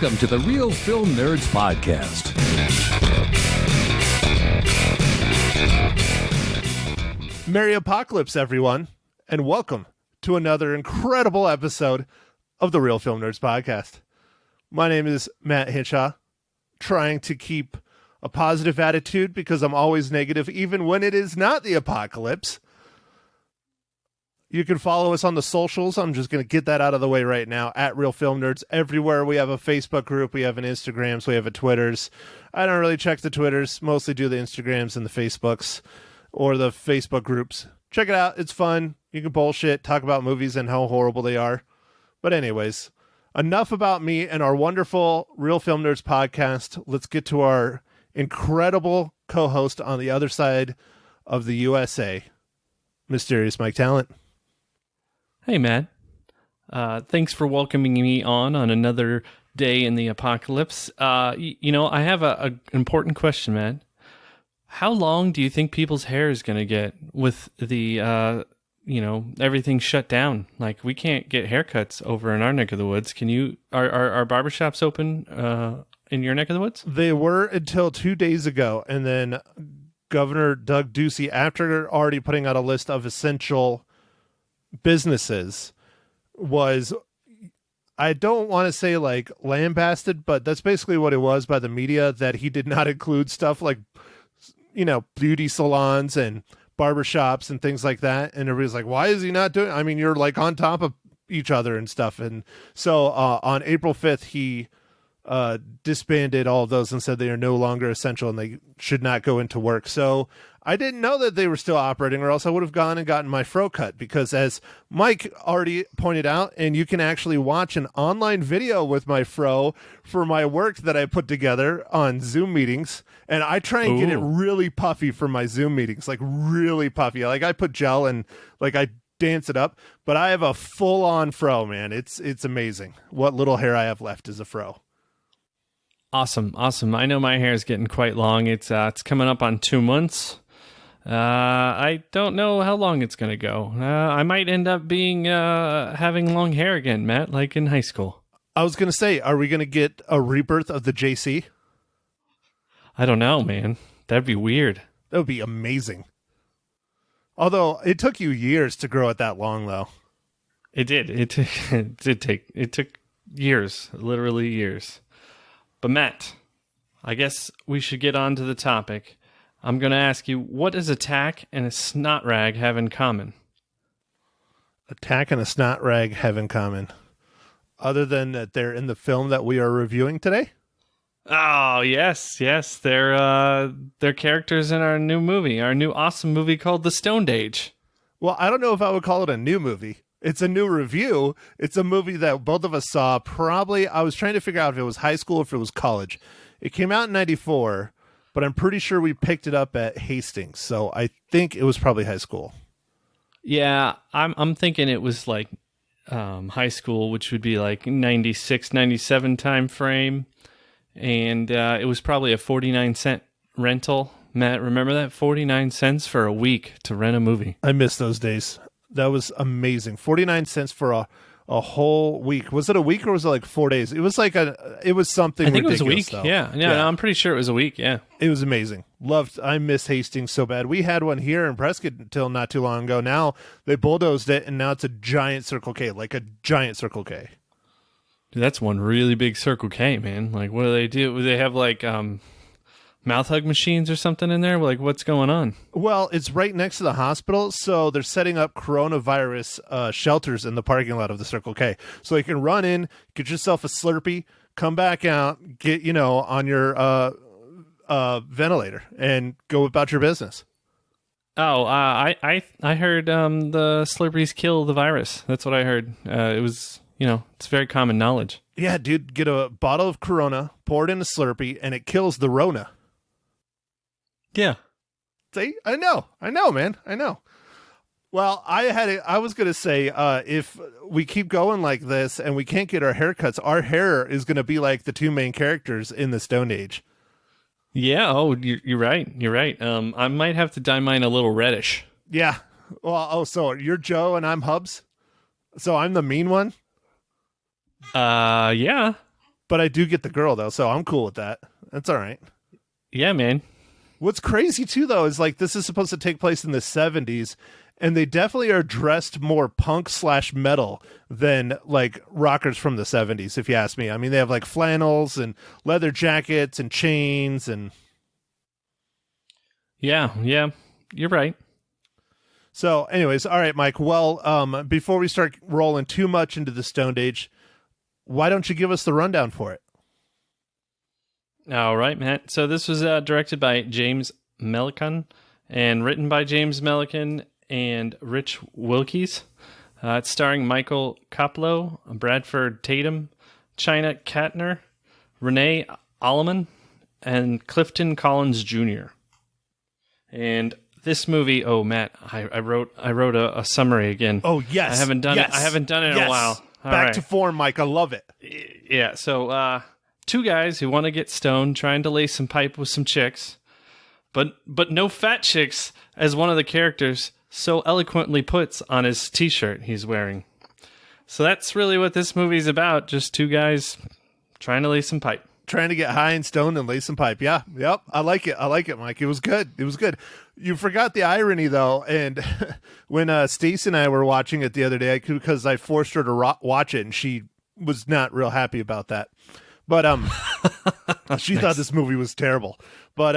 Welcome to the Real Film Nerds Podcast. Merry Apocalypse, everyone, and welcome to another incredible episode of the Real Film Nerds Podcast. My name is Matt Hinshaw, trying to keep a positive attitude because I'm always negative, even when it is not the apocalypse. You can follow us on the socials. I'm just going to get that out of the way right now. At Real Film Nerds everywhere. We have a Facebook group. We have an Instagrams. We have a Twitters. I don't really check the Twitters. Mostly do the Instagrams and the Facebooks or the Facebook groups. Check it out. It's fun. You can bullshit, talk about movies and how horrible they are. But anyways, enough about me and our wonderful Real Film Nerds podcast. Let's get to our incredible co-host on the other side of the USA, Mysterious Mike Talent. Hey, Matt. Thanks for welcoming me on another day in the apocalypse. I have an important question, Matt. How long do you think people's hair is going to get with the, everything shut down? Like, we can't get haircuts over in our neck of the woods. Are barbershops open in your neck of the woods? They were until 2 days ago, and then Governor Doug Ducey, after already putting out a list of essential businesses, was, I don't want to say like lambasted, but that's basically what it was by the media, that he did not include stuff like, beauty salons and barbershops and things like that. And everybody's like, why is he not doing? I mean, you're like on top of each other and stuff. And so on April 5th, he disbanded all of those and said they are no longer essential and they should not go into work. So I didn't know that they were still operating, or else I would have gone and gotten my fro cut, because as Mike already pointed out, and you can actually watch an online video with my fro for my work that I put together on Zoom meetings. And I try and get it really puffy for my Zoom meetings, like really puffy. Like I put gel and like I dance it up, but I have a full on fro, man. It's amazing. What little hair I have left is a fro. Awesome. I know my hair is getting quite long. It's coming up on 2 months. I don't know how long it's going to go. I might end up having long hair again, Matt, like in high school. I was going to say, are we going to get a rebirth of the JC? I don't know, man. That'd be weird. That would be amazing. Although it took you years to grow it that long, though. It did. It took years, literally years. But Matt, I guess we should get on to the topic. I'm going to ask you, what does a tack and a snot rag have in common? A tack and a snot rag have in common, other than that they're in the film that we are reviewing today? Oh, yes. They're characters in our new movie, our new awesome movie called The Stoned Age. Well, I don't know if I would call it a new movie. It's a new review. It's a movie that both of us saw. Probably, I was trying to figure out if it was high school or if it was college. It came out in 94, but I'm pretty sure we picked it up at Hastings. So I think it was probably high school. Yeah, I'm thinking it was like high school, which would be like 96, 97 time frame. And it was probably a 49-cent rental. Matt, remember that? 49 cents for a week to rent a movie. I miss those days. That was amazing. 49 cents for a whole week. Was it a week or was it like 4 days? It was like it was something I think ridiculous, it was a week. though. Yeah. No, I'm pretty sure it was a week. Yeah. It was amazing. I miss Hastings so bad. We had one here in Prescott until not too long ago. Now they bulldozed it and now it's a giant Circle K, like a giant Circle K. Dude, that's one really big Circle K, man. Like, what do they do? Do they have like mouth hug machines or something in there? Like, what's going on? Well, it's right next to the hospital, so they're setting up coronavirus shelters in the parking lot of the Circle K. So you can run in, get yourself a Slurpee, come back out, get, on your ventilator and go about your business. Oh, I heard the Slurpees kill the virus. That's what I heard. It was, it's very common knowledge. Yeah, dude, get a bottle of Corona, pour it in a Slurpee, and it kills the Rona. Yeah. See, I know, man. I know. Well, I was going to say, if we keep going like this and we can't get our haircuts, our hair is going to be like the two main characters in the Stone Age. Yeah. Oh, you're right. You're right. I might have to dye mine a little reddish. Yeah. Well, so you're Joe and I'm Hubs. So I'm the mean one. Yeah. But I do get the girl though, so I'm cool with that. That's all right. Yeah, man. What's crazy too though is like this is supposed to take place in the 70s, and they definitely are dressed more punk/metal than like rockers from the 70s, if you ask me. I mean, they have like flannels and leather jackets and chains and Yeah, you're right. so anyways, all right, Mike. Well, before we start rolling too much into the Stone Age, why don't you give us the rundown for it? All right, Matt. So this was directed by James Melican and written by James Melican and Rich Wilkes. It's starring Michael Koplow, Bradford Tatum, China Katner, Renee Alleman, and Clifton Collins Jr. And this movie, oh Matt, I wrote a summary again. Oh yes, I haven't done it. I haven't done it in a while. All Back right. to form, Mike. I love it. Yeah. So two guys who want to get stoned, trying to lay some pipe with some chicks, but no fat chicks, as one of the characters so eloquently puts on his T-shirt he's wearing. So that's really what this movie's about. Just two guys trying to lay some pipe. Trying to get high and stoned and lay some pipe. Yeah. Yep. I like it, Mike. It was good. You forgot the irony though. And when Stacey and I were watching it the other day, because I forced her to watch it and she was not real happy about that. But she thought this movie was terrible. But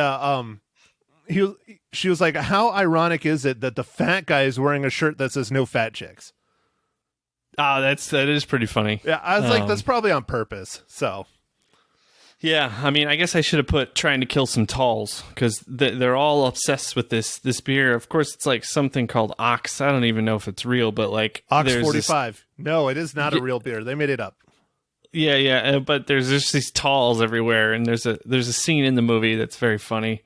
she was like, how ironic is it that the fat guy is wearing a shirt that says no fat chicks? That is pretty funny. Yeah. I was like, that's probably on purpose. So yeah, I mean, I guess I should have put trying to kill some talls, because they're all obsessed with this beer. Of course, it's like something called Ox. I don't even know if it's real, but like Ox 45. No, it is not a real beer. They made it up. Yeah, but there's just these talls everywhere, and there's a scene in the movie that's very funny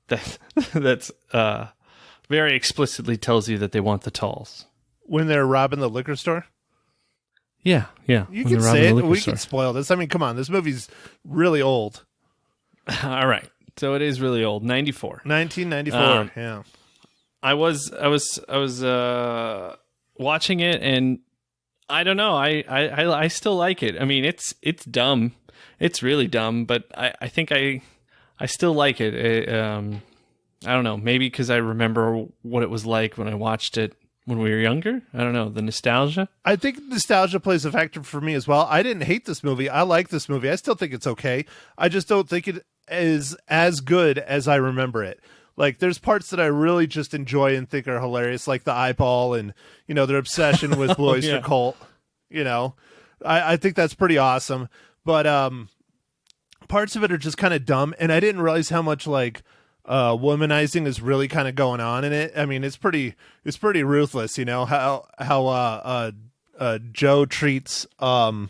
that's very explicitly tells you that they want the talls when they're robbing the liquor store. Yeah. You can say it. We can spoil this. I mean, come on. This movie's really old. All right. So it is really old. 94. 1994. Yeah. I was watching it, and I don't know. I still like it. I mean, it's dumb. It's really dumb, but I think I still like it. I don't know. Maybe because I remember what it was like when I watched it when we were younger. I don't know, the nostalgia. I think nostalgia plays a factor for me as well. I didn't hate this movie. I like this movie. I still think it's okay. I just don't think it is as good as I remember it. Like, there's parts that I really just enjoy and think are hilarious, like the eyeball and, their obsession with Blue Oyster Cult. I think that's pretty awesome. But parts of it are just kind of dumb, and I didn't realize how much, like, womanizing is really kind of going on in it. I mean, it's pretty ruthless, how Joe treats the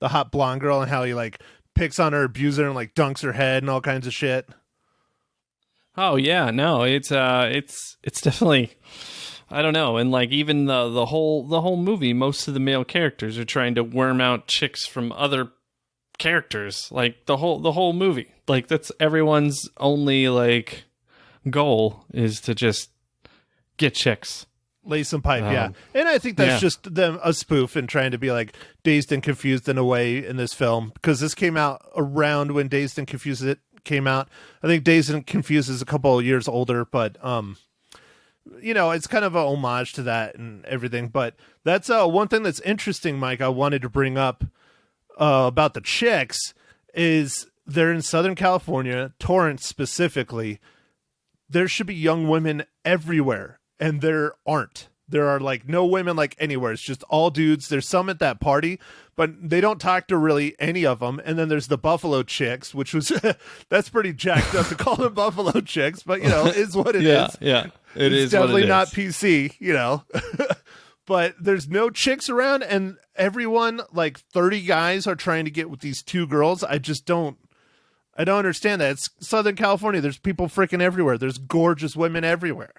hot blonde girl, and how he like picks on her, abuses her, and like dunks her head and all kinds of shit. Oh yeah, no, it's definitely, I don't know, and like even the whole movie, most of the male characters are trying to worm out chicks from other characters, like the whole movie. Like, that's everyone's only like goal is to just get chicks, lay some pipe. Yeah, and I think that's just them a spoof and trying to be like Dazed and Confused in a way in this film, because this came out around when Dazed and Confused came out. I think Dazed and Confused is a couple of years older, but it's kind of a homage to that and everything. But that's one thing that's interesting, Mike. I wanted to bring up about the chicks is they're in Southern California, Torrance specifically. There should be young women everywhere, and there aren't. There are like no women like anywhere. It's just all dudes. There's some at that party, but they don't talk to really any of them. And then there's the Buffalo Chicks, which was that's pretty jacked up to call them Buffalo Chicks, but is what it is. Yeah, it's definitely not PC. But there's no chicks around, and everyone, like 30 guys, are trying to get with these two girls. I don't understand that. It's Southern California. There's people freaking everywhere. There's gorgeous women everywhere.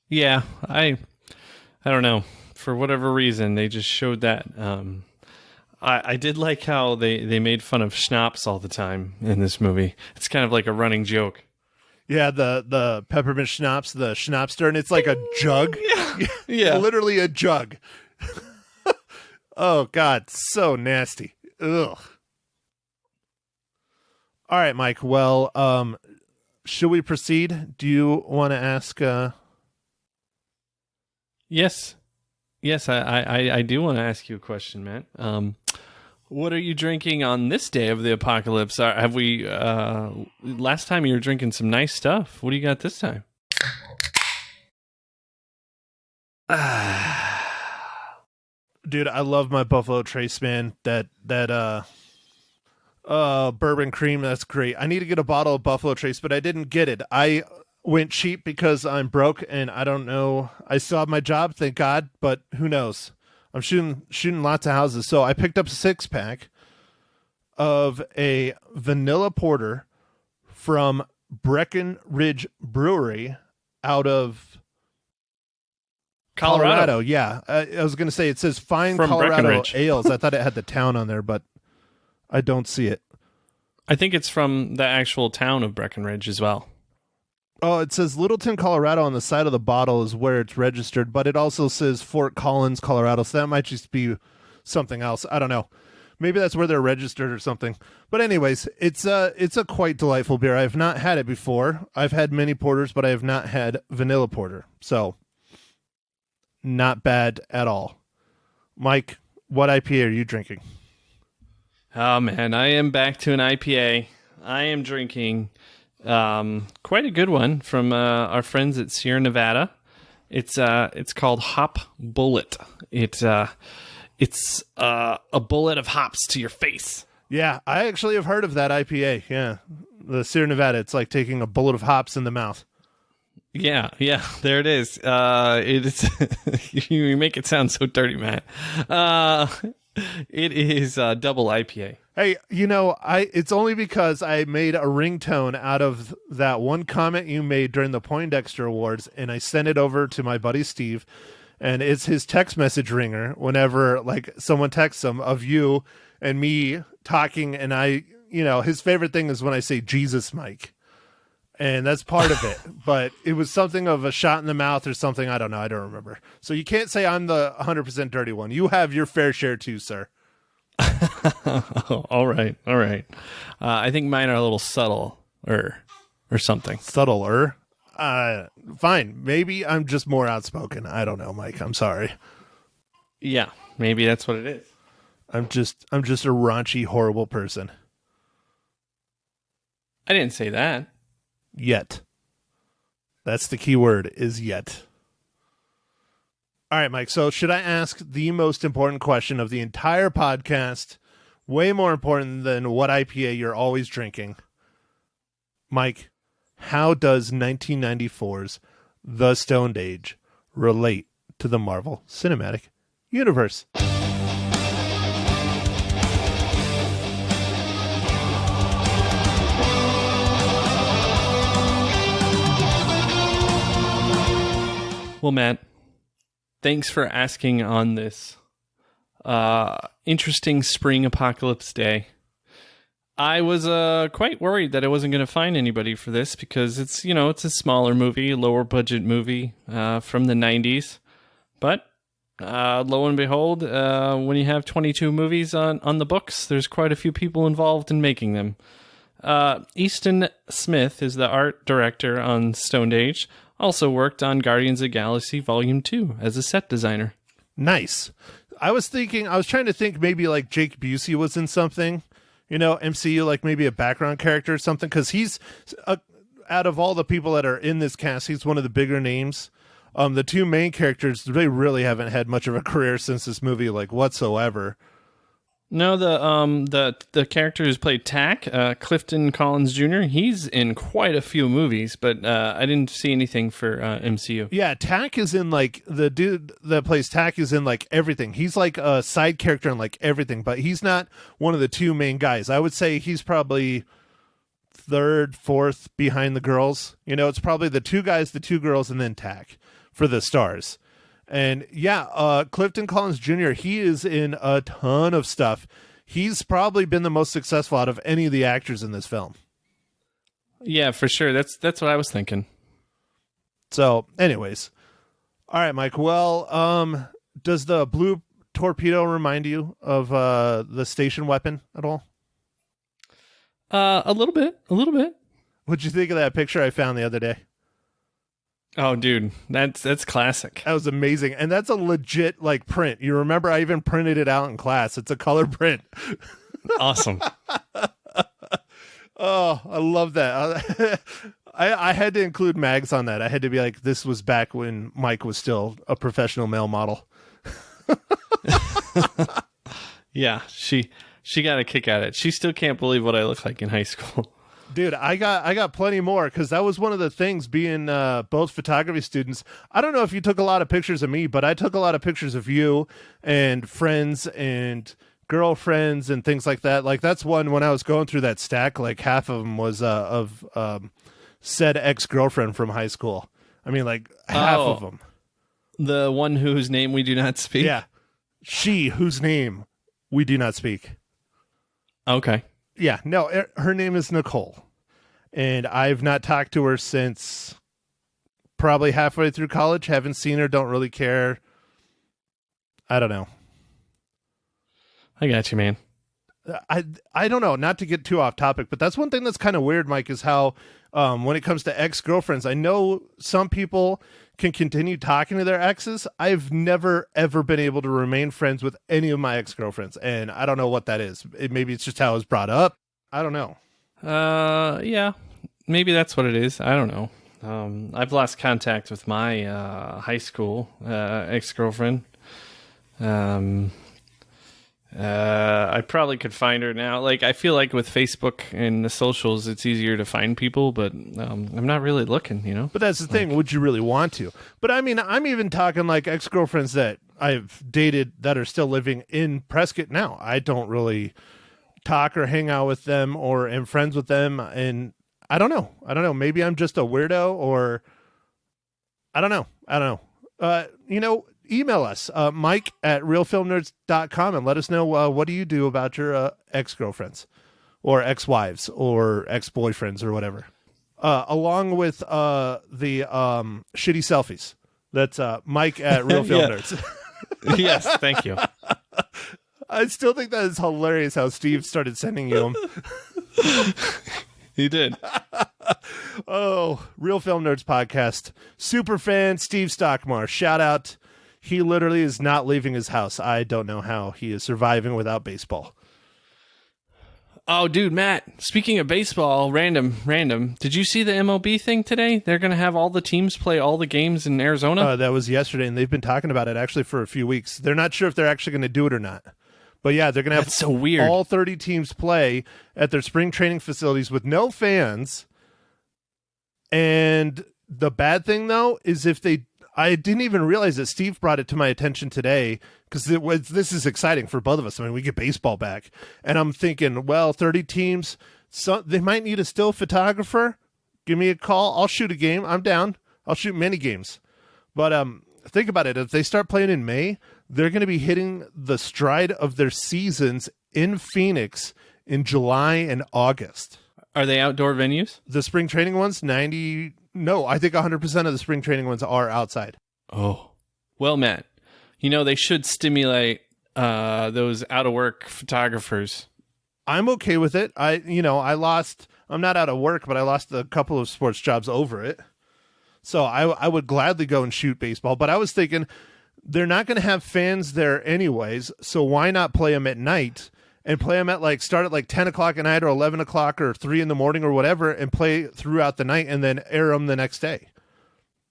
Yeah, I don't know. For whatever reason, they just showed that. I did like how they made fun of schnapps all the time in this movie. It's kind of like a running joke. Yeah, the peppermint schnapps, the schnapster, and it's like a jug. Yeah. Literally a jug. Oh God, so nasty. Ugh. All right, Mike. Well, should we proceed? Do you want to ask? Yes. Yes, I do want to ask you a question, Matt. What are you drinking on this day of the apocalypse? Have we, last time you were drinking some nice stuff. What do you got this time? Dude, I love my Buffalo Trace, man. That bourbon cream, that's great. I need to get a bottle of Buffalo Trace, but I didn't get it. I went cheap because I'm broke and I don't know. I still have my job, thank God, but who knows? I'm shooting lots of houses. So I picked up a 6-pack of a vanilla porter from Breckenridge Brewery out of Colorado. Yeah. I was going to say, it says Fine From Colorado Breckenridge. Ales. I thought it had the town on there, but I don't see it. I think it's from the actual town of Breckenridge as well. Oh, it says Littleton, Colorado on the side of the bottle is where it's registered, but it also says Fort Collins, Colorado. So that might just be something else. I don't know. Maybe that's where they're registered or something. But anyways, it's a quite delightful beer. I have not had it before. I've had many porters, but I have not had vanilla porter. So not bad at all. Mike, what IPA are you drinking? Oh, man, I am back to an IPA. I am drinking quite a good one from our friends at Sierra Nevada. It's called Hop Bullet. It's a bullet of hops to your face. Yeah, I actually have heard of that IPA. Yeah, the Sierra Nevada. It's like taking a bullet of hops in the mouth. Yeah, there it is. It's you make it sound so dirty, man. It is double IPA. Hey, it's only because I made a ringtone out of that one comment you made during the Poindexter Awards, and I sent it over to my buddy Steve, and it's his text message ringer whenever like someone texts him of you and me talking, and his favorite thing is when I say Jesus, Mike. And that's part of it, but it was something of a shot in the mouth or something. I don't know. I don't remember. So you can't say I'm the 100% dirty one. You have your fair share too, sir. All right. I think mine are a little subtle or something. Subtler. Fine. Maybe I'm just more outspoken. I don't know, Mike. I'm sorry. Yeah, maybe that's what it is. I'm just a raunchy, horrible person. I didn't say that. Yet. That's the key word, is yet. All right, Mike. So should I ask the most important question of the entire podcast? Way more important than what IPA you're always drinking. Mike, how does 1994's The Stoned Age relate to the Marvel Cinematic Universe? Well, Matt, thanks for asking on this interesting spring apocalypse day. I was quite worried that I wasn't going to find anybody for this because it's a smaller movie, a lower budget movie from the 90s. But lo and behold, when you have 22 movies on the books, there's quite a few people involved in making them. Easton Smith is the art director on Stoned Age. Also worked on Guardians of the Galaxy Volume 2 as a set designer. Nice. I was trying to think maybe like Jake Busey was in something, MCU, like maybe a background character or something, because he's, out of all the people that are in this cast, he's one of the bigger names. The two main characters, they really haven't had much of a career since this movie, like whatsoever. No, the character who's played Tack, Clifton Collins Jr., he's in quite a few movies, but I didn't see anything for MCU. Yeah, Tack is in, like, the dude that plays Tack is in, like, everything. He's, like, a side character in, like, everything, but he's not one of the two main guys. I would say he's probably third, fourth behind the girls. It's probably the two guys, the two girls, and then Tack for the stars. And yeah, Clifton Collins Jr., he is in a ton of stuff. He's probably been the most successful out of any of the actors in this film. Yeah, for sure. That's what I was thinking. So, anyways. All right, Mike. Well, does the torpedo remind you of the station weapon at all? A little bit. What'd you think of that picture I found the other day? Oh, dude, that's classic. That was amazing. And that's a legit like print. You remember I even printed it out in class. It's a color print. Awesome. Oh, I love that. I had to include Mags on that. I had to be like, this was back when Mike was still a professional male model. Yeah, she got a kick at it. She still can't believe what I look like in high school. Dude, I got plenty more because that was one of the things being both photography students. I don't know if you took a lot of pictures of me, but I took a lot of pictures of you and friends and girlfriends and things like that. Like that's one when I was going through that stack, like half of them was of said ex-girlfriend from high school. I mean, like half of them. The one whose name we do not speak? Yeah. She whose name we do not speak. Okay. Yeah, no, her name is Nicole. And I've not talked to her since probably halfway through college. Haven't seen her, don't really care. I don't know. I got you, man. I don't know, not to get too off topic, but that's one thing that's kind of weird, Mike, is how when it comes to ex-girlfriends, I know some people can continue talking to their exes. I've never, ever been able to remain friends with any of my ex-girlfriends, and I don't know what that is. Maybe it's just how I was brought up. I don't know. Yeah, maybe that's what it is. I don't know. I've lost contact with my high school ex-girlfriend. I probably could find her now. Like, I feel like with Facebook and the socials, it's easier to find people, but I'm not really looking, you know? But that's the thing. Would you really want to? But I mean, I'm even talking like ex-girlfriends that I've dated that are still living in Prescott now. I don't really talk or hang out with them or am friends with them. And I don't know. Maybe I'm just a weirdo or I don't know. Email us, Mike@realfilmnerds.com, and let us know what do you do about your ex-girlfriends or ex-wives or ex-boyfriends or whatever. Along with the shitty selfies. That's Mike@realfilmnerds. Yes, thank you. I still think that is hilarious how Steve started sending you them. He did. Oh, Real Film Nerds podcast. Super fan Steve Stockmar. Shout out. He literally is not leaving his house. I don't know how he is surviving without baseball. Oh, dude, Matt, speaking of baseball, random. Did you see the MLB thing today? They're going to have all the teams play all the games in Arizona? That was yesterday, and they've been talking about it actually for a few weeks. They're not sure if they're actually going to do it or not. But yeah, they're going to have That's so weird. All 30 teams play at their spring training facilities with no fans. And the bad thing, though, is I didn't even realize that Steve brought it to my attention today because this is exciting for both of us. I mean, we get baseball back. And I'm thinking, well, 30 teams, so they might need a still photographer. Give me a call. I'll shoot a game. I'm down. I'll shoot many games. But think about it. If they start playing in May, they're going to be hitting the stride of their seasons in Phoenix in July and August. Are they outdoor venues? The spring training ones, I think 100% of the spring training ones are outside. Oh. Well, Matt, they should stimulate those out-of-work photographers. I'm okay with it. I'm not out of work, but I lost a couple of sports jobs over it. So I would gladly go and shoot baseball. But I was thinking they're not going to have fans there anyways, so why not play them at night and play them start at 10 o'clock at night or 11 o'clock or 3 in the morning or whatever and play throughout the night and then air them the next day.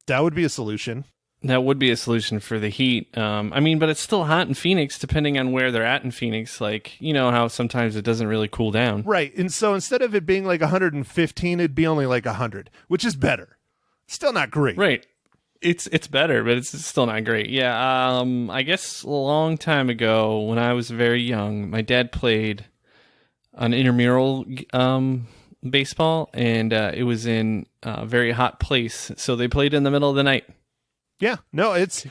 That would be a solution. That would be a solution for the heat. But it's still hot in Phoenix, depending on where they're at in Phoenix. How sometimes it doesn't really cool down. Right. And so instead of it being 115, it'd be only 100, which is better. Still not great. Right. It's better, but it's still not great. Yeah. I guess a long time ago when I was very young, my dad played an intramural baseball, and it was in a very hot place. So they played in the middle of the night. Yeah, no, it's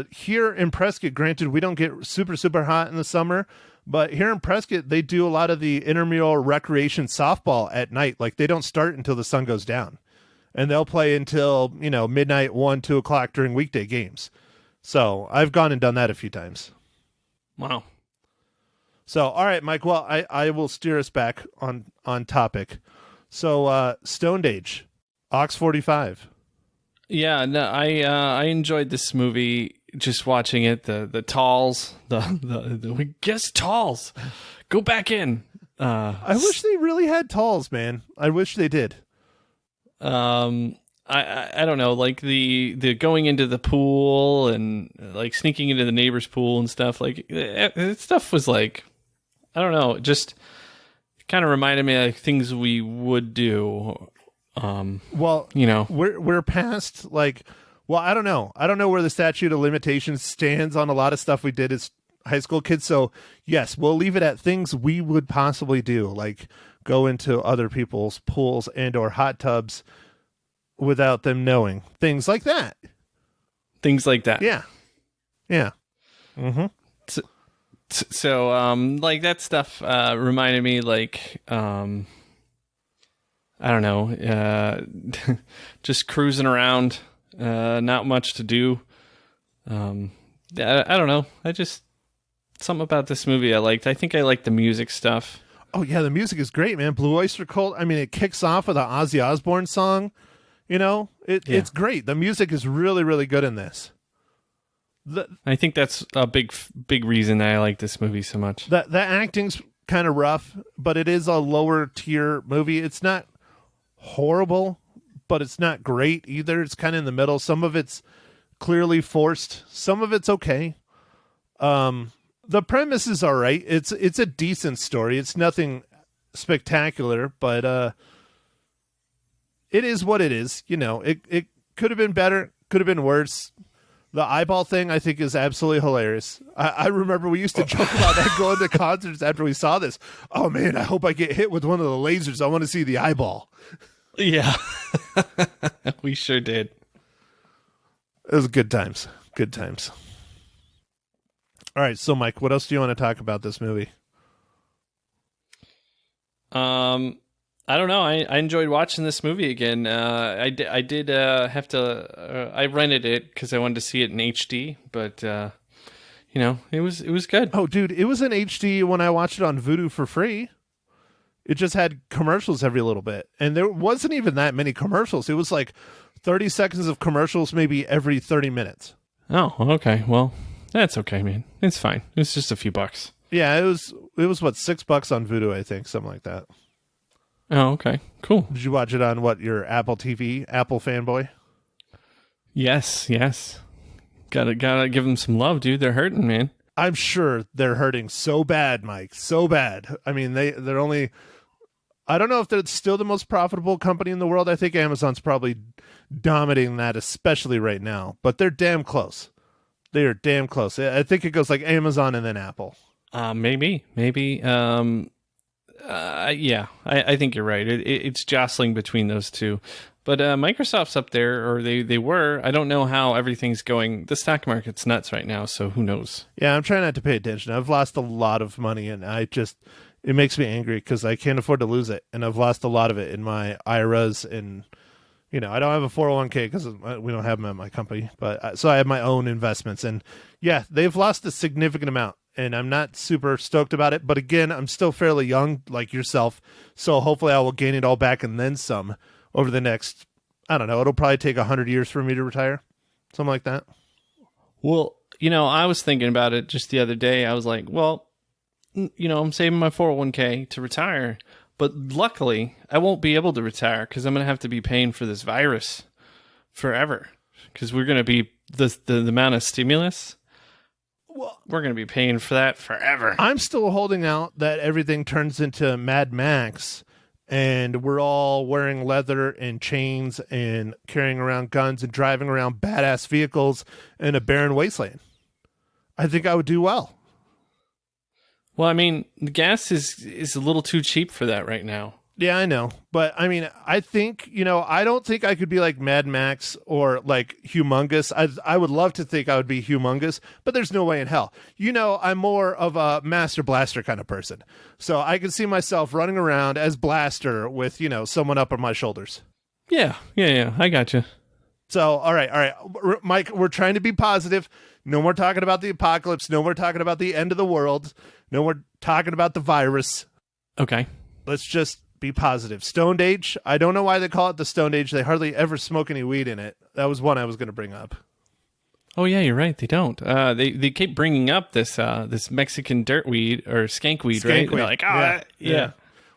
here in Prescott. Granted, we don't get super, super hot in the summer, but here in Prescott, they do a lot of the intramural recreation softball at night. They don't start until the sun goes down, and they'll play until midnight, 1, 2 o'clock during weekday games. So I've gone and done that a few times. Wow. So, all right, Mike. Well, I will steer us back on topic. So, Stoned Age, Ox 45. Yeah, no, I enjoyed this movie. Just watching it, the talls, the guess talls, go back in. I wish they really had talls, man. I wish they did. I don't know, like the going into the pool and like sneaking into the neighbor's pool and stuff. Like that stuff was like, I don't know, just kind of reminded me of like things we would do. Well, you know, we're past like. Well, I don't know. I don't know where the statute of limitations stands on a lot of stuff we did as high school kids. So, yes, we'll leave it at things we would possibly do, like go into other people's pools and or hot tubs without them knowing. Things like that. Things like that. Yeah. Yeah. Mm-hmm. So, like that stuff reminded me, like, I don't know, just cruising around. Not much to do. I don't know. Something about this movie I liked. I think I liked the music stuff. Oh yeah, the music is great, man. Blue Oyster Cult. I mean, it kicks off with an Ozzy Osbourne song. You know, it's great. The music is really, really good in this. I think that's a big reason that I like this movie so much. The acting's kind of rough, but it is a lower tier movie. It's not horrible, but it's not great either. It's kind of in the middle. Some of it's clearly forced. Some of it's okay. The premise is all right. It's a decent story. It's nothing spectacular, but it is what it is. You know, it could have been better, could have been worse. The eyeball thing, I think, is absolutely hilarious. I remember we used to joke about that going to concerts after we saw this. Oh, man, I hope I get hit with one of the lasers. I want to see the eyeball. Yeah, we sure did. It was good times. Good times. All right, so Mike, what else do you want to talk about this movie? I don't know. I enjoyed watching this movie again. I did have to. I rented it because I wanted to see it in HD, but you know, it was good. Oh, dude, it was in HD when I watched it on Vudu for free. It just had commercials every little bit. And there wasn't even that many commercials. It was like 30 seconds of commercials maybe every 30 minutes. Oh, okay. Well, that's okay, man. It's fine. It's just a few bucks. Yeah, it was what, $6 on Vudu, I think, something like that. Oh, okay. Cool. Did you watch it on what, your Apple TV, Apple fanboy? Yes. Gotta give them some love, dude. They're hurting, man. I'm sure they're hurting so bad, Mike. So bad. I mean, they're only... I don't know if they're still the most profitable company in the world. I think Amazon's probably dominating that, especially right now. But they're damn close. They are damn close. I think it goes like Amazon and then Apple. Maybe. Yeah, I think you're right. It's jostling between those two. But Microsoft's up there, or they were. I don't know how everything's going. The stock market's nuts right now, so who knows? Yeah, I'm trying not to pay attention. I've lost a lot of money, and it makes me angry because I can't afford to lose it, and I've lost a lot of it in my IRAs, and you know, I don't have a 401k because we don't have them at my company, but so I have my own investments, and yeah, they've lost a significant amount, and I'm not super stoked about it. But again, I'm still fairly young, like yourself, so hopefully I will gain it all back and then some over the next, I don't know, it'll probably take 100 years for me to retire, something like that. Well, you know, I was thinking about it just the other day. I was like, well, you know, I'm saving my 401k to retire, but luckily I won't be able to retire because I'm going to have to be paying for this virus forever because we're going to be the amount of stimulus. Well, we're going to be paying for that forever. I'm still holding out that everything turns into Mad Max and we're all wearing leather and chains and carrying around guns and driving around badass vehicles in a barren wasteland. I think I would do well. Well, I mean, the gas is a little too cheap for that right now. Yeah, I know. But I mean, I think, you know, I don't think I could be like Mad Max or like humongous. I would love to think I would be humongous, but there's no way in hell. You know, I'm more of a Master Blaster kind of person. So I can see myself running around as Blaster with, you know, someone up on my shoulders. Yeah. I got you. So, all right. Mike, we're trying to be positive. No more talking about the apocalypse. No more talking about the end of the world. No more talking about the virus. Okay. Let's just be positive. Stoned Age. I don't know why they call it the Stoned Age. They hardly ever smoke any weed in it. That was one I was going to bring up. Oh yeah, you're right. They don't. They keep bringing up this Mexican dirtweed or skankweed, right? Skankweed. They're like, yeah.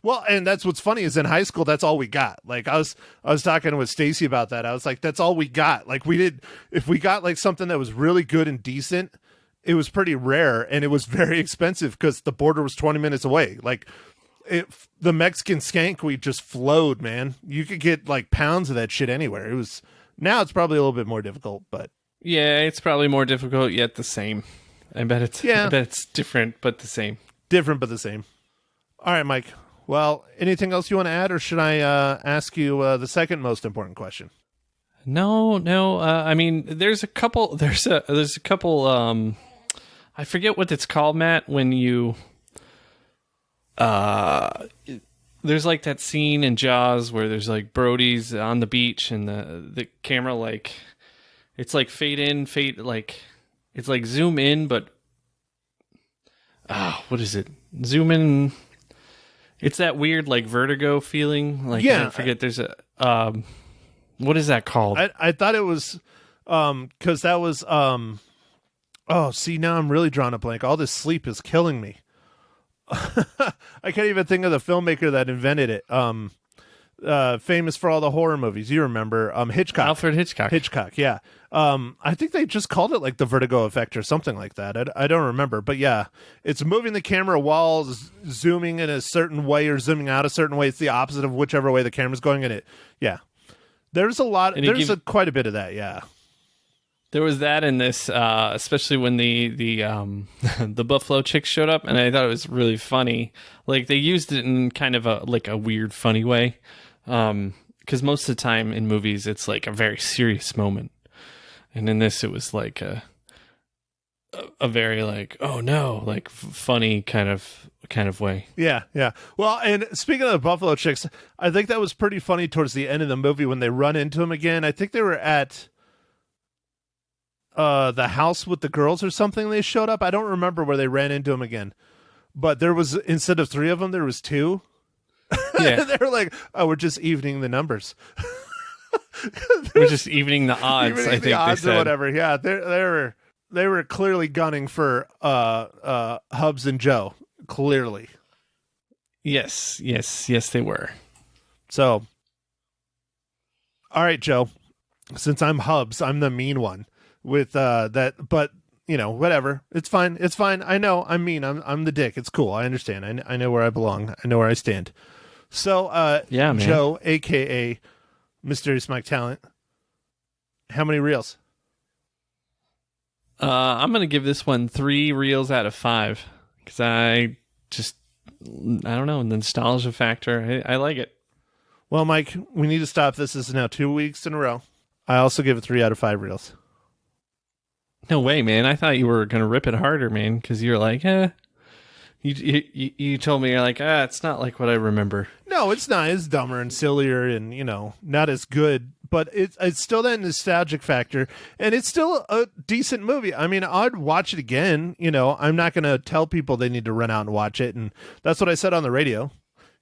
Well, and that's what's funny is in high school, that's all we got. Like I was talking with Stacy about that. I was like, that's all we got. Like if we got like something that was really good and decent, it was pretty rare and it was very expensive because the border was 20 minutes away. Like the Mexican skankweed just flowed, man. You could get like pounds of that shit anywhere. Now it's probably a little bit more difficult, but. Yeah, it's probably more difficult yet the same. I bet it's different but the same. Different but the same. All right, Mike. Well, anything else you want to add, or should I ask you the second most important question? No. I mean, there's a couple. There's a couple. I forget what it's called, Matt. When you there's like that scene in Jaws where there's like Brody's on the beach and the camera like it's like fade in, fade like it's like zoom in, but what is it? Zoom in. It's that weird, like, vertigo feeling. Like, yeah. I forget, there's a... what is that called? I thought it was... Because that was... Oh, see, now I'm really drawing a blank. All this sleep is killing me. I can't even think of the filmmaker that invented it. Famous for all the horror movies. You remember Hitchcock. Alfred Hitchcock. Hitchcock, yeah. I think they just called it like the vertigo effect or something like that. I don't remember. But yeah, it's moving the camera while zooming in a certain way or zooming out a certain way. It's the opposite of whichever way the camera's going in it. Yeah. There's a lot. There's quite a bit of that, yeah. There was that in this, especially when the Buffalo Chicks showed up, and I thought it was really funny. Like, they used it in kind of a weird, funny way. Because most of the time in movies, it's like a very serious moment. And in this, it was like a very like, oh no, like funny kind of way. Yeah. Well, and speaking of the Buffalo Chicks, I think that was pretty funny towards the end of the movie when they run into him again. I think they were at the house with the girls or something. They showed up. I don't remember where they ran into him again, but there was, instead of 3 of them, there was 2. Yeah. They were like, oh, we're just evening the numbers. We're just evening the odds. I think the odds or whatever. Yeah, they were clearly gunning for Hubs and Joe. Clearly. Yes, they were. So, all right, Joe. Since I'm Hubs, I'm the mean one with that. But you know, whatever. It's fine. I know I'm mean. I'm the dick. It's cool. I understand. I know where I belong. I know where I stand. So, yeah, man. Joe, a.k.a. Mysterious Mike Talent, how many reels? I'm going to give this one 3 reels out of 5 because I don't know, the nostalgia factor. I like it. Well, Mike, we need to stop this. This is now 2 weeks in a row. I also give it 3 out of 5 reels. No way, man. I thought you were going to rip it harder, man, because you're like, You told me, you're like, it's not like what I remember. No, it's not. It's dumber and sillier and, you know, not as good. But it's still that nostalgic factor. And it's still a decent movie. I mean, I'd watch it again. You know, I'm not going to tell people they need to run out and watch it. And that's what I said on the radio,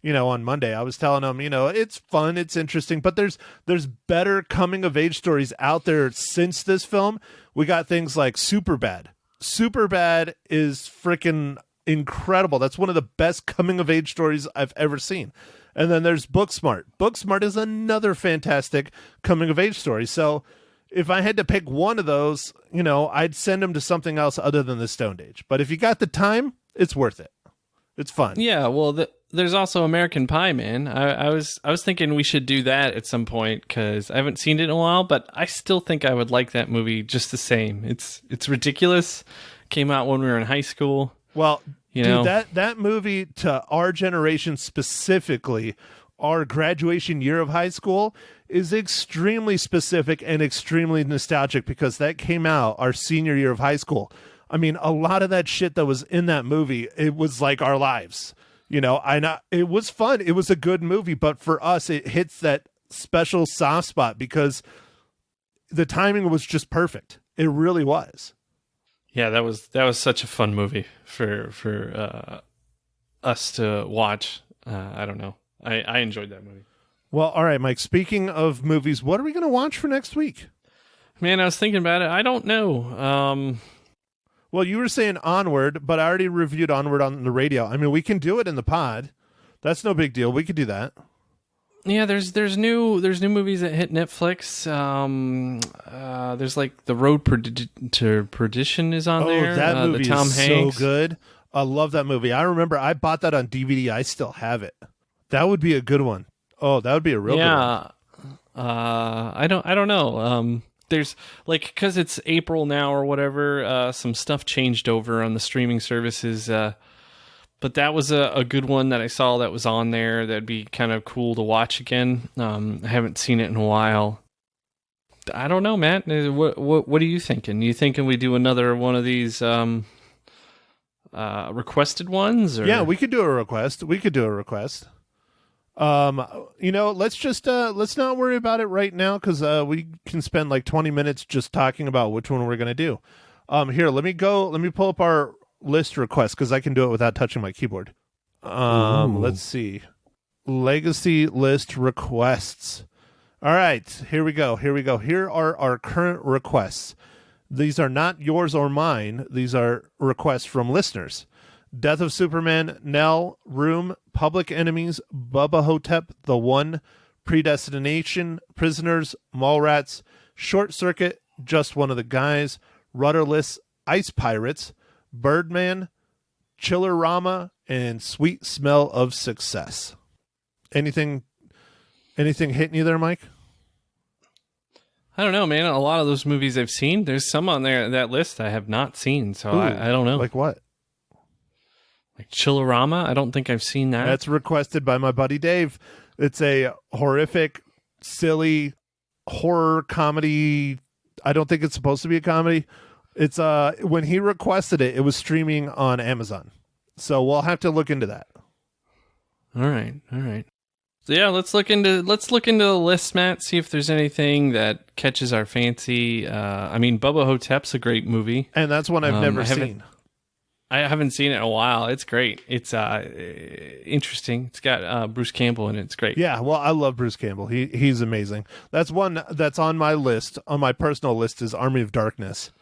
you know, on Monday. I was telling them, you know, it's fun. It's interesting. But there's better coming-of-age stories out there since this film. We got things like Superbad. Superbad is freaking incredible. That's one of the best coming of age stories I've ever seen. And then there's Booksmart. Booksmart is another fantastic coming of age story. So if I had to pick one of those, you know, I'd send them to something else other than the Stoned Age. But if you got the time, it's worth it. It's fun. Yeah, well, there's also American Pie, man. I was thinking we should do that at some point because I haven't seen it in a while, but I still think I would like that movie just the same. It's ridiculous. Came out when we were in high school. Well, you know, that movie to our generation specifically, our graduation year of high school, is extremely specific and extremely nostalgic because that came out our senior year of high school. I mean, a lot of that shit that was in that movie, it was like our lives. You know, it was fun. It was a good movie, but for us, it hits that special soft spot because the timing was just perfect. It really was. Yeah, that was such a fun movie for us to watch. I don't know. I enjoyed that movie. Well, all right, Mike. Speaking of movies, what are we going to watch for next week? Man, I was thinking about it. I don't know. Well, you were saying Onward, but I already reviewed Onward on the radio. I mean, we can do it in the pod. That's no big deal. We could do that. Yeah, there's new movies that hit Netflix. There's like The Road to Perdition is on there. Oh, that movie the Tom is Hanks. so good. I love that movie. I remember I bought that on DVD. I still have it. That would be a good one. Oh, that would be a real good one. I don't know. There's like, because it's April now or whatever, some stuff changed over on the streaming services. But that was a good one that I saw that was on there. That'd be kind of cool to watch again. I haven't seen it in a while. I don't know, Matt. What are you thinking? You thinking we do another one of these requested ones? Or? Yeah, we could do a request. Let's not worry about it right now because we can spend like 20 minutes just talking about which one we're going to do. Here, let me pull up our list requests because I can do it without touching my keyboard. Let's see. Legacy list requests. All right, here we go. Here are our current requests. These are not yours or mine. These are requests from listeners. Death of Superman, Nell, Room, Public Enemies, Bubba Hotep, The One, Predestination, Prisoners, Mallrats, Short Circuit, Just One of the Guys, Rudderless, Ice Pirates, Birdman, Chillerama, and Sweet Smell of Success. Anything hitting you there, Mike? I don't know, man. A lot of those movies I've seen, there's some on there that list I have not seen, so Ooh, I don't know. Like what? Like Chillerama? I don't think I've seen that. That's requested by my buddy Dave. It's a horrific, silly horror comedy. I don't think it's supposed to be a comedy. It's when he requested it, it was streaming on Amazon. So we'll have to look into that. All right. So yeah, let's look into the list, Matt. See if there's anything that catches our fancy. I mean, Bubba Hotep's a great movie, And that's one I've never seen. I haven't seen it in a while. It's great. It's interesting. It's got Bruce Campbell in it. It's great. Yeah, well, I love Bruce Campbell. He's amazing. That's one that's on my list. On my personal list is Army of Darkness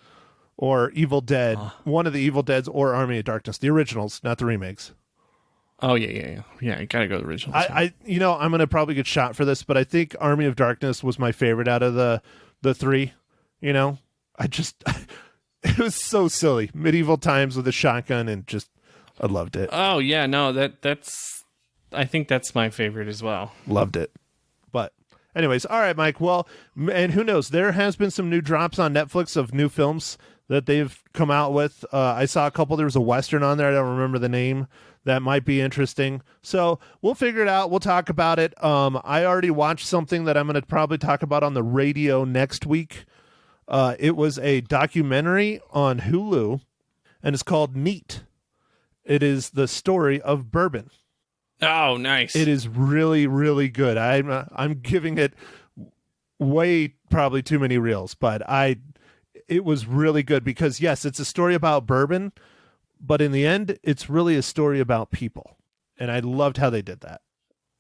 or Evil Dead. One of the Evil Deads or Army of Darkness. The originals, not the remakes. Oh yeah. You gotta go to the original. I'm gonna probably get shot for this, but I think Army of Darkness was my favorite out of the three. It was so silly. Medieval times with a shotgun and I loved it. Oh yeah, no, that's I think that's my favorite as well. Loved it. But anyways, all right, Mike. Well, and who knows? There has been some new drops on Netflix of new films that they've come out with. I saw a couple. There was a Western on there. I don't remember the name. That might be interesting. So we'll figure it out. We'll talk about it. I already watched something that I'm going to probably talk about on the radio next week. It was a documentary on Hulu, and it's called Neat. It is the story of bourbon. Oh, nice. It is really, really good. I'm giving it way probably too many reels, but it was really good because, yes, it's a story about bourbon, but in the end, it's really a story about people. And I loved how they did that.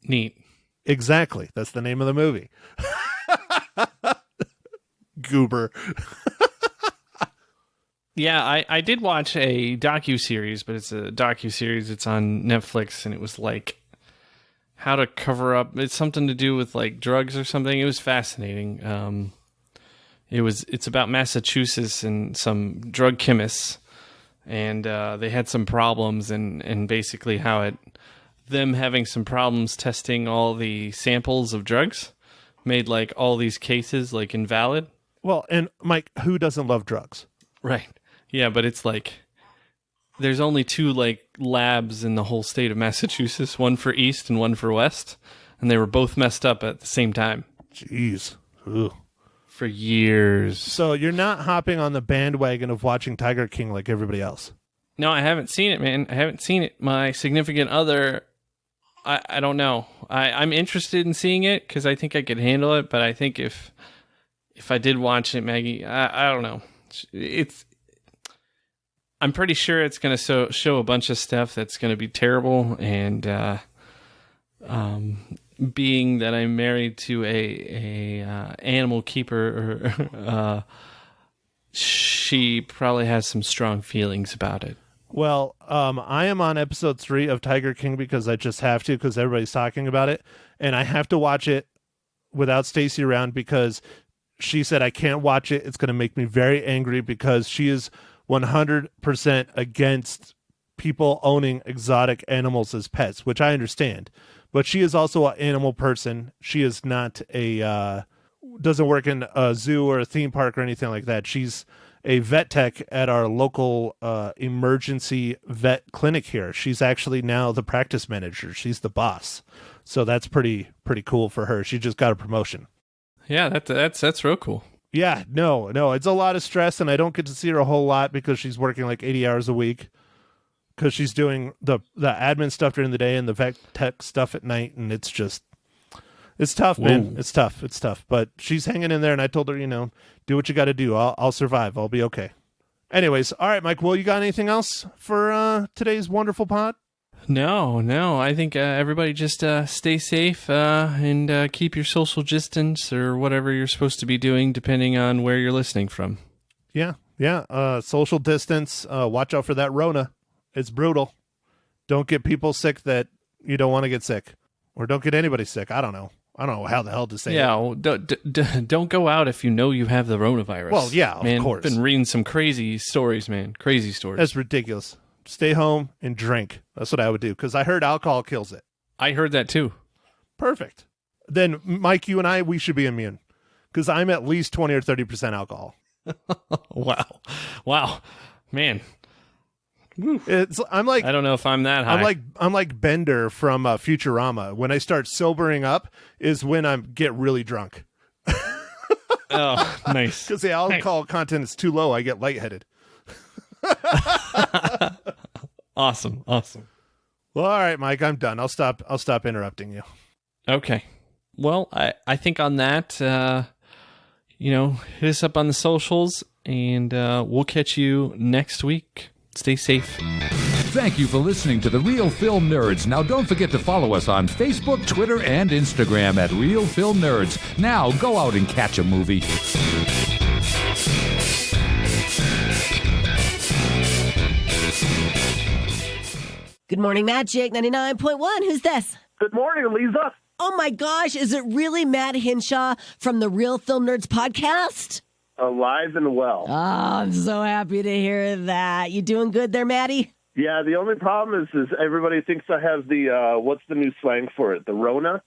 Neat. Exactly. That's the name of the movie. Goober. Yeah, I did watch a docuseries, but it's a docuseries. It's on Netflix, and it was like how to cover up. It's something to do with like drugs or something. It was fascinating. It's about Massachusetts and some drug chemists, and they had some problems, and basically how them having some problems testing all the samples of drugs made like all these cases like invalid. Well, and Mike, who doesn't love drugs? Right. Yeah, but it's like there's only two like labs in the whole state of Massachusetts, one for East and one for West, and they were both messed up at the same time. Jeez. Ugh. For years. So you're not hopping on the bandwagon of watching Tiger King like everybody else? No, I haven't seen it, man. I haven't seen it. My significant other, I don't know. I'm interested in seeing it because I think I could handle it, but I think if I did watch it, Maggie, I don't know. I'm pretty sure it's going to show a bunch of stuff that's going to be terrible. And being that I'm married to a animal keeper, she probably has some strong feelings about it. Well, I am on episode 3 of Tiger King because I just have to, because everybody's talking about it, and I have to watch it without Stacy around because she said I can't watch it. It's going to make me very angry because she is 100% against people owning exotic animals as pets, which I understand. But she is also an animal person. She is not doesn't work in a zoo or a theme park or anything like that. She's a vet tech at our local emergency vet clinic here. She's actually now the practice manager. She's the boss. So that's pretty cool for her. She just got a promotion. Yeah, that's real cool. Yeah, no, it's a lot of stress, and I don't get to see her a whole lot because she's working like 80 hours a week because she's doing the admin stuff during the day and the vet tech stuff at night, and it's tough, man. It's tough. But she's hanging in there, and I told her, do what you got to do. I'll survive. I'll be okay. Anyways, all right, Mike, well, you got anything else for today's wonderful pod? No. I think everybody just stay safe and keep your social distance or whatever you're supposed to be doing, depending on where you're listening from. Yeah. Social distance. Watch out for that Rona. It's brutal. Don't get people sick that you don't want to get sick, or don't get anybody sick. I don't know how the hell to say it. Yeah, well, don't go out if you know you have the coronavirus. Well, yeah, of course. I've been reading some crazy stories, man. Crazy stories. That's ridiculous. Stay home and drink. That's what I would do, because I heard alcohol kills it. I heard that too. Perfect. Then, Mike, you and I, we should be immune, because I'm at least 20 or 30% alcohol. Wow. Man. I'm like, I don't know if I'm that high. I'm like Bender from Futurama. When I start sobering up is when I get really drunk. Oh, nice. Because the alcohol content is too low, I get lightheaded. Awesome. Well, all right, Mike, I'm done. I'll stop interrupting you. Okay. Well, I think on that, hit us up on the socials, and we'll catch you next week. Stay safe. Thank you for listening to The Real Film Nerds. Now, don't forget to follow us on Facebook, Twitter, and Instagram at Real Film Nerds. Now, go out and catch a movie. Good morning, Magic 99.1. Who's this? Good morning, Lisa. Oh my gosh, is it really Matt Hinshaw from the Real Film Nerds podcast? Alive and well. Oh, I'm so happy to hear that. You doing good there, Maddie? Yeah, the only problem is everybody thinks I have the, what's the new slang for it? The Rona?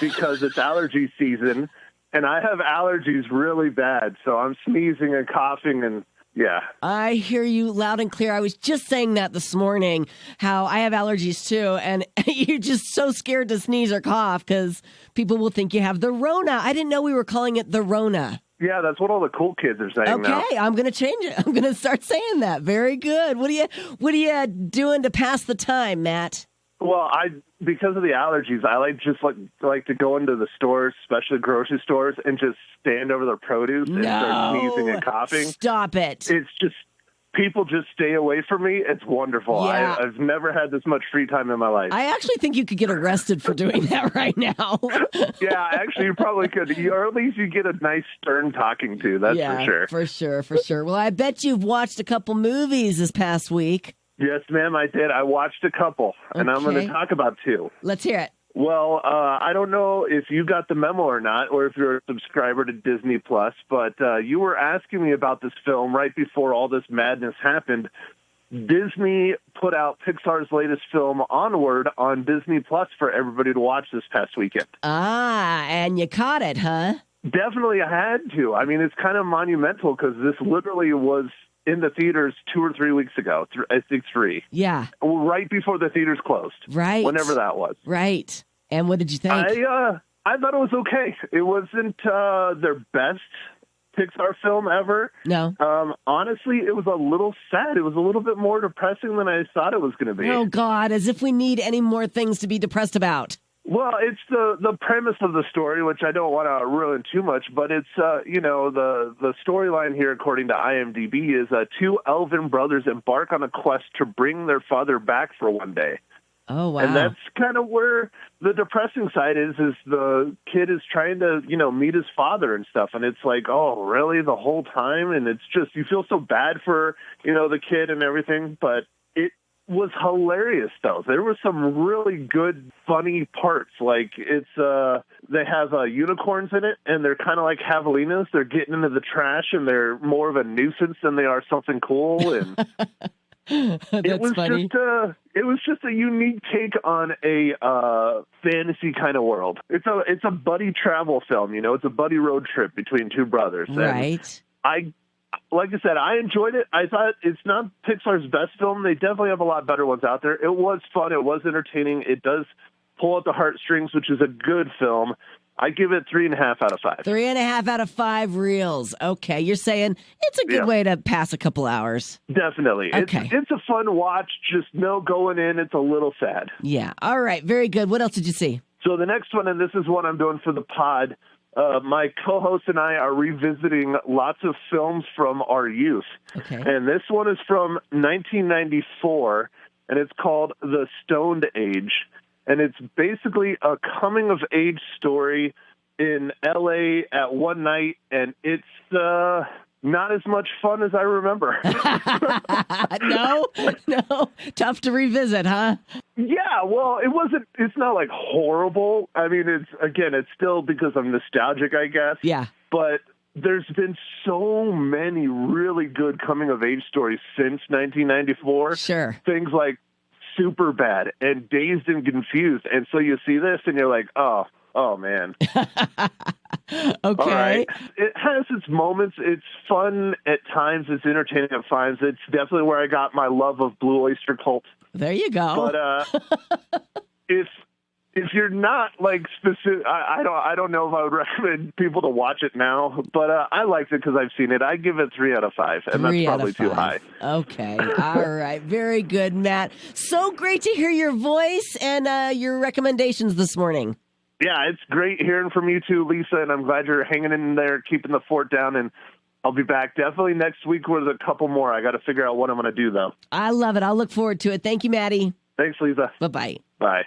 Because it's allergy season, and I have allergies really bad, so I'm sneezing and coughing and yeah. I hear you loud and clear. I was just saying that this morning, how I have allergies too, and you're just so scared to sneeze or cough because people will think you have the Rona. I didn't know we were calling it the Rona. Yeah, that's what all the cool kids are saying now. Okay, I'm going to change it. I'm going to start saying that. Very good. What are you doing to pass the time, Matt? Well, because of the allergies, I like to go into the stores, especially grocery stores, and just stand over their produce and start sneezing and coughing. Stop it. It's just people just stay away from me. It's wonderful. Yeah. I've never had this much free time in my life. I actually think you could get arrested for doing that right now. Yeah, actually, you probably could. Or at least you get a nice stern talking to. That's for sure. For sure. Well, I bet you've watched a couple movies this past week. Yes, ma'am, I did. I watched a couple, and I'm going to talk about two. Let's hear it. Well, I don't know if you got the memo or not, or if you're a subscriber to Disney Plus, but you were asking me about this film right before all this madness happened. Disney put out Pixar's latest film, Onward, on Disney Plus for everybody to watch this past weekend. Ah, and you caught it, huh? Definitely, I had to. I mean, it's kind of monumental because this literally was in the theaters 2 or 3 weeks ago. I think 3. Yeah. Right before the theaters closed. Right. Whenever that was. Right. And what did you think? I thought it was okay. It wasn't their best Pixar film ever. No. Honestly, it was a little sad. It was a little bit more depressing than I thought it was going to be. Oh, God, as if we need any more things to be depressed about. Well, it's the premise of the story, which I don't want to ruin too much, but it's, the storyline here, according to IMDb, is two elven brothers embark on a quest to bring their father back for one day. Oh, wow. And that's kind of where the depressing side is the kid is trying to, meet his father and stuff. And it's like, oh, really, the whole time? And it's just, you feel so bad for, the kid and everything, but it was hilarious, though. There were some really good, funny parts. Like, it's they have unicorns in it, and they're kind of like javelinas. They're getting into the trash, and they're more of a nuisance than they are something cool. And That's funny. It was just a unique take on a fantasy kind of world. It's a buddy travel film. It's a buddy road trip between two brothers. Right. And like I said, I enjoyed it. I thought it's not Pixar's best film. They definitely have a lot better ones out there. It was fun. It was entertaining. It does pull at the heartstrings, which is a good film. I give it 3.5 out of 5. 3.5 out of 5 reels. Okay, you're saying it's a good way to pass a couple hours. Definitely. Okay. It's a fun watch. Just know going in, it's a little sad. Yeah. All right. Very good. What else did you see? So the next one, and this is what I'm doing for the pod, my co-host and I are revisiting lots of films from our youth. Okay. And this one is from 1994, and it's called The Stoned Age. And it's basically a coming-of-age story in L.A. at one night, and it's not as much fun as I remember. No. Tough to revisit, huh? Yeah, well, it's not like horrible. I mean, it's still because I'm nostalgic, I guess. Yeah. But there's been so many really good coming-of-age stories since 1994. Sure. Things like Super Bad and Dazed and Confused. And so you see this and you're like, oh man. Okay. All right. It has its moments. It's fun at times. It's entertaining at times. It's definitely where I got my love of Blue Oyster Cult. There you go. But if you're not like specific, I don't know if I would recommend people to watch it now, but I liked it because I've seen it. I give it 3 out of 5, and that's probably too high. Okay. All right. Very good, Matt. So great to hear your voice and your recommendations this morning. Yeah, it's great hearing from you too, Lisa, and I'm glad you're hanging in there, keeping the fort down, and I'll be back definitely next week with a couple more. I got to figure out what I'm going to do, though. I love it. I'll look forward to it. Thank you, Maddie. Thanks, Lisa. Bye-bye. Bye.